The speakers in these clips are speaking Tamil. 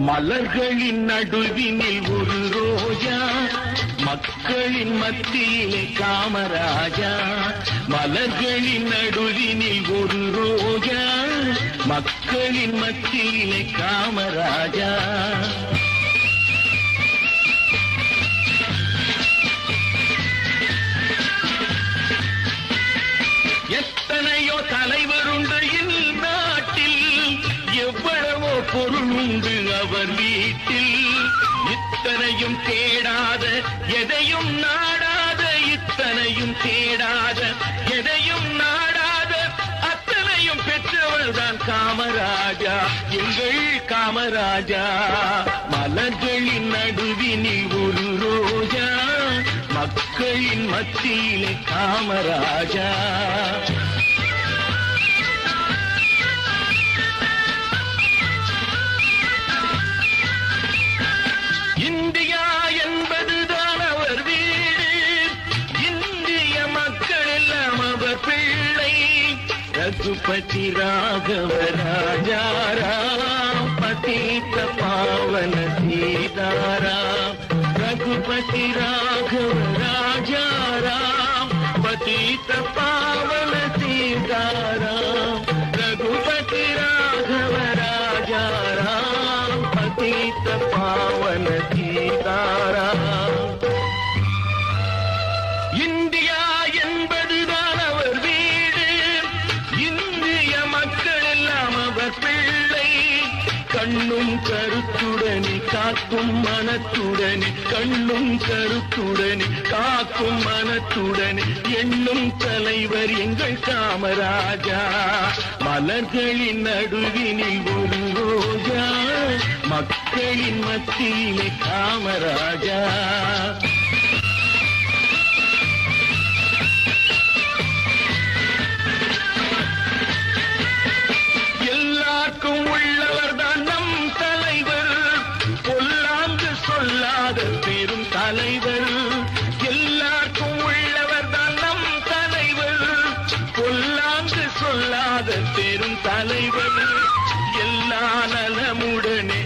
மலர்களின் நடுவினில் ஒரு ரோஜா, மக்களின் மத்தியிலே காமராஜா. மலர்களின் நடுவினில் ஒரு ரோஜா, மக்களின் மத்தியிலே காமராஜா. எத்தனையோ தலைவருண்டு இந்நாட்டில், எவ்வளவோ பொருள் உண்டு அவர் வீட்டில். இத்தனையும் தேடாத எதையும் நாடாத, இத்தனையும் தேடாத எதையும் நாடாத, அத்தனையும் பெற்றவர்தான் காமராஜா, எங்கள் காமராஜா. மலர்களின் நடுவினில் ஒரு ரோஜா, மக்களின் மத்தியிலே காமராஜா. இந்தியா என்பதுதான் அவர் வீடு, இந்திய மக்கள் எல்லாம் அவர் பிள்ளை. ரகுபதி ராகவ ராஜாராம், பதீத பாவன சீதாராம். ரகுபதி ராகவ ராஜாராம், பதீத பாவன சீதாராம். ரகுபதி ராகவ ராஜாராம், பதீத பாவன சீதாராம். இந்தியா என்பதுதான் அவர் வீடு, இந்திய மக்கள் எல்லாம் அவர் பிள்ளை. கண்ணும் கருத்துடனே காக்கும் மனத்துடனே, கண்ணும் கருத்துடனே காக்கும் மனத்துடனே எண்ணும் தலைவர் எங்கள் காமராஜா. மலர்களின் நடுவினில் ஒரு ரோஜா, மக்களின் மத்தியிலே காமராஜா. எல்லாருக்கும் உள்ளவர் தான் நம் தலைவர், பொல்லாங்கு சொல்லாத பெரும் தலைவர். எல்லாருக்கும் உள்ளவர் தான் நம் தலைவர், பொல்லாங்கு சொல்லாத பெரும் தலைவர். எல்லா நலமுடனே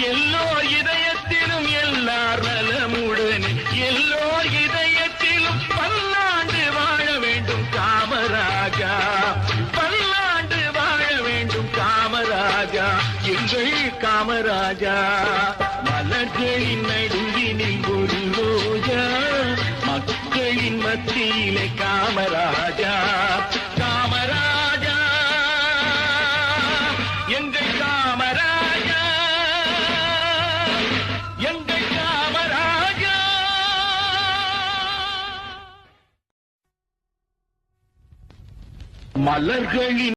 எல்லோ இதயத்திலும், எல்லார் நலமுடனே எல்லோ இதயத்திலும் பல்லாண்டு வாழ வேண்டும் காமராஜா, பல்லாண்டு வாழ வேண்டும் காமராஜா, எங்கள் காமராஜா. மலர்களின் நடுவினில் ஒரு ரோஜா, மக்களின் மத்தியிலே காமராஜா. காமராஜா எங்கள் காமராஜா, எங்கள் காமராஜா. மலர்களின்